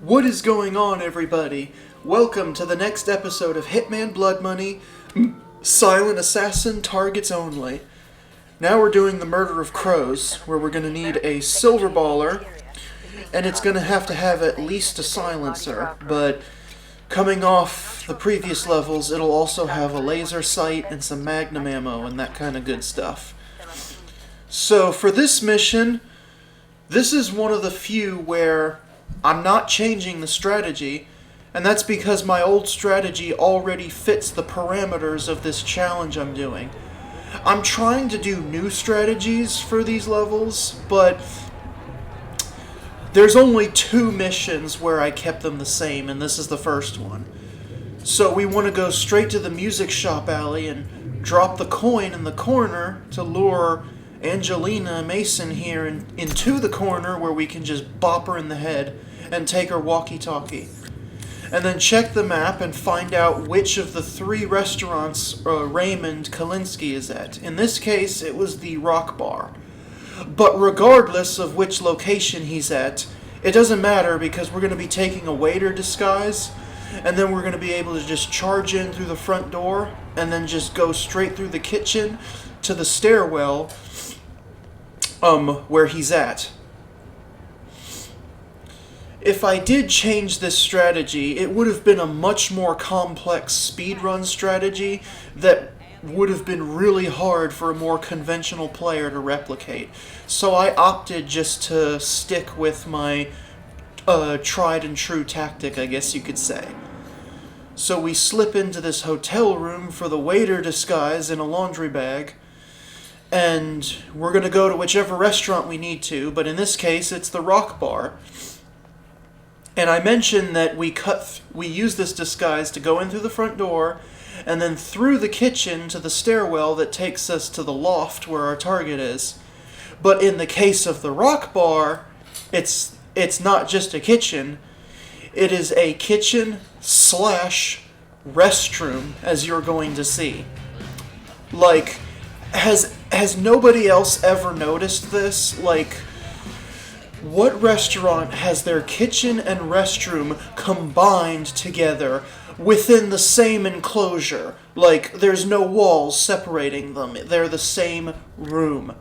What is going on, everybody? Welcome to the next episode of Hitman Blood Money, Silent Assassin Targets Only. Now we're doing the Murder of Crows, where we're going to need a silver baller, and it's going to have at least a silencer, but coming off the previous levels, it'll also have a laser sight and some magnum ammo and that kind of good stuff. So for this mission, this is one of the few where I'm not changing the strategy, and that's because my old strategy already fits the parameters of this challenge I'm doing. I'm trying to do new strategies for these levels, but there's only 2 missions where I kept them the same, and this is the first one. So we want to go straight to the music shop alley and drop the coin in the corner to lure Angelina Mason here into the corner where we can just bop her in the head and take her walkie-talkie. And then check the map and find out which of the 3 restaurants Raymond Kalinsky is at. In this case, it was the Rock Bar. But regardless of which location he's at, it doesn't matter because we're going to be taking a waiter disguise, and then we're going to be able to just charge in through the front door and then just go straight through the kitchen to the stairwell where he's at. If I did change this strategy, it would have been a much more complex speedrun strategy that would have been really hard for a more conventional player to replicate. So I opted just to stick with my tried and true tactic, I guess you could say. So we slip into this hotel room for the waiter disguise in a laundry bag, and we're going to go to whichever restaurant we need to, but in this case it's the Rock Bar. And I mentioned that we use this disguise to go in through the front door and then through the kitchen to the stairwell that takes us to the loft where our target is. But in the case of the Rock Bar, it's not just a kitchen. It is a kitchen / restroom, as you're going to see. Like, has nobody else ever noticed this? Like, what restaurant has their kitchen and restroom combined together within the same enclosure? Like, there's no walls separating them. They're the same room.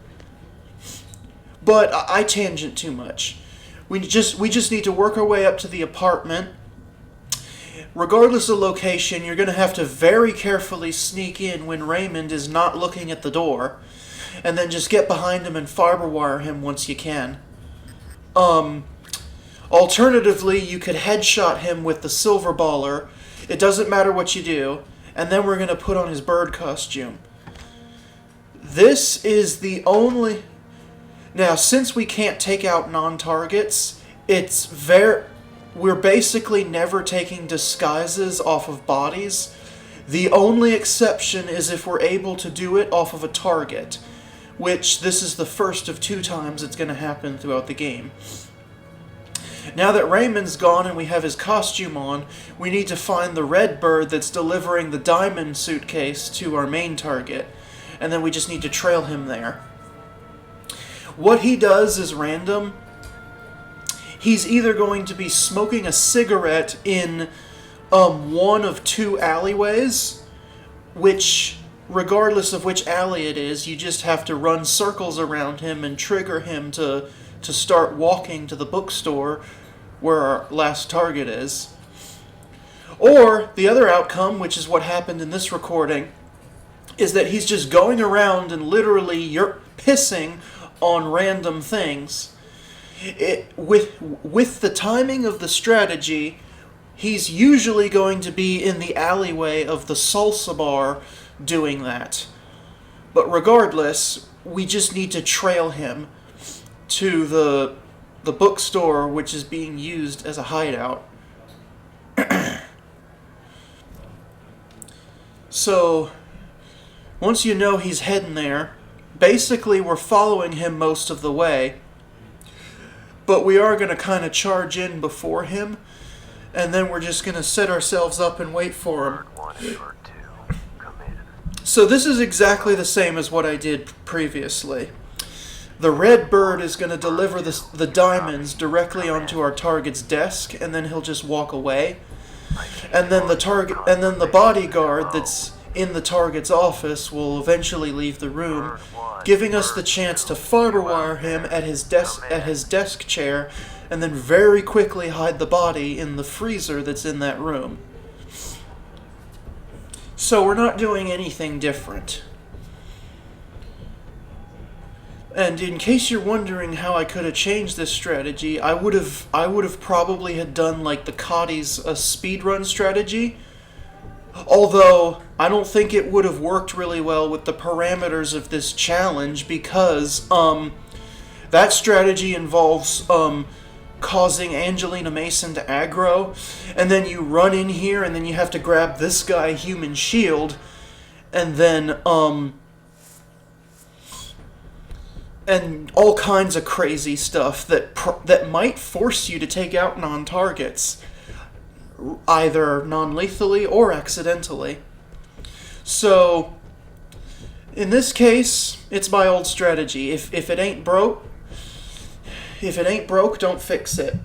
But I tangent too much. We just need to work our way up to the apartment. Regardless of location, you're going to have to very carefully sneak in when Raymond is not looking at the door, and then just get behind him and fiber wire him once you can. Alternatively, you could headshot him with the silver baller. It doesn't matter what you do. And then we're going to put on his bird costume. This is the only... Now, since we can't take out non-targets, we're basically never taking disguises off of bodies. The only exception is if we're able to do it off of a target, which this is the first of 2 times it's going to happen throughout the game. Now that Raymond's gone and we have his costume on, we need to find the red bird that's delivering the diamond suitcase to our main target, and then we just need to trail him there. What he does is random. He's either going to be smoking a cigarette in one of 2 alleyways, which, regardless of which alley it is, you just have to run circles around him and trigger him to start walking to the bookstore where our last target is. Or, the other outcome, which is what happened in this recording, is that he's just going around and literally you're pissing on random things. With the timing of the strategy, he's usually going to be in the alleyway of the salsa bar doing that. But regardless, we just need to trail him to the bookstore, which is being used as a hideout. So, once you know he's heading there, basically we're following him most of the way, but we are going to kind of charge in before him, and then we're just going to set ourselves up and wait for him. So this is exactly the same as what I did previously. The red bird is going to deliver the diamonds directly onto our target's desk, and then he'll just walk away. And then the bodyguard that's in the target's office will eventually leave the room, giving us the chance to fiber wire him at his desk chair, and then very quickly hide the body in the freezer that's in that room. So we're not doing anything different. And in case you're wondering how I could have changed this strategy, I would have probably had done like the Cotty's speedrun strategy. Although I don't think it would have worked really well with the parameters of this challenge, because that strategy involves causing Angelina Mason to aggro, and then you run in here and then you have to grab this guy human shield, and then and all kinds of crazy stuff that might force you to take out non-targets, either non-lethally or accidentally. So, in this case, it's my old strategy. If it ain't broke, don't fix it.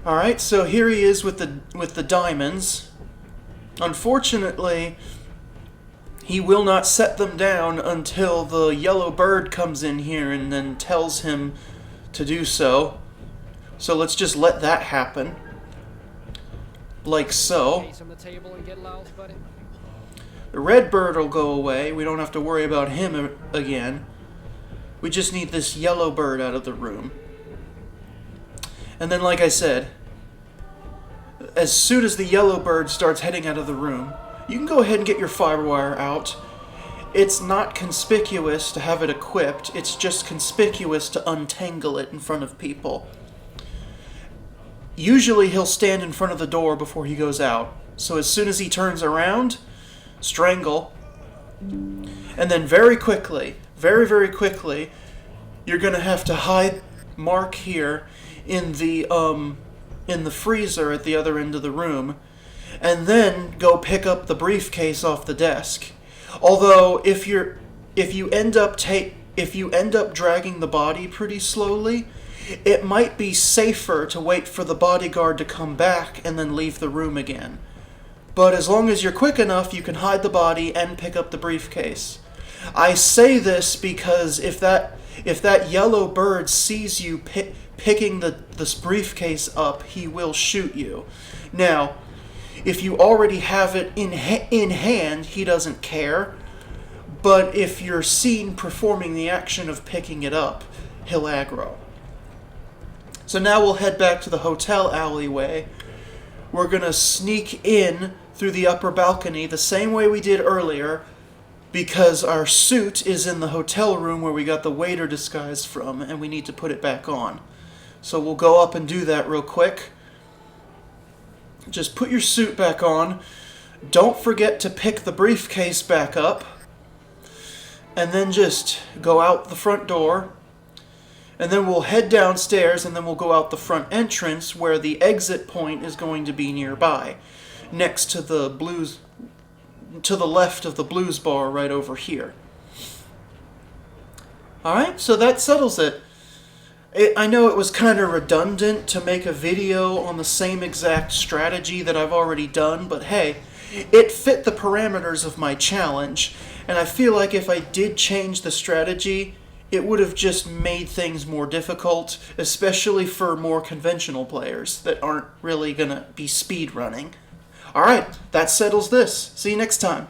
All right, so here he is with the diamonds. Unfortunately, he will not set them down until the yellow bird comes in here and then tells him to do so. So let's just let that happen. Like so. The red bird will go away. We don't have to worry about him again. We just need this yellow bird out of the room. And then, like I said, as soon as the yellow bird starts heading out of the room, you can go ahead and get your fiber wire out. It's not conspicuous to have it equipped. It's just conspicuous to untangle it in front of people. Usually he'll stand in front of the door before he goes out. So as soon as he turns around, strangle. And then very quickly, very quickly, you're going to have to hide Mark here in the freezer at the other end of the room, and then go pick up the briefcase off the desk. Although if you end up dragging the body pretty slowly, it might be safer to wait for the bodyguard to come back and then leave the room again. But as long as you're quick enough, you can hide the body and pick up the briefcase. I say this because if that yellow bird sees you picking this briefcase up, he will shoot you. Now, if you already have it in hand, he doesn't care. But if you're seen performing the action of picking it up, he'll aggro. So now we'll head back to the hotel alleyway. We're going to sneak in through the upper balcony the same way we did earlier, because our suit is in the hotel room where we got the waiter disguise from, and we need to put it back on. So we'll go up and do that real quick. Just put your suit back on. Don't forget to pick the briefcase back up. And then just go out the front door. And then we'll head downstairs, and then we'll go out the front entrance where the exit point is going to be nearby. Next to the blues, to the left of the blues bar right over here. Alright, so that settles it. I know it was kind of redundant to make a video on the same exact strategy that I've already done, but hey, it fit the parameters of my challenge, and I feel like if I did change the strategy, it would have just made things more difficult, especially for more conventional players that aren't really gonna be speedrunning. Alright, that settles this. See you next time.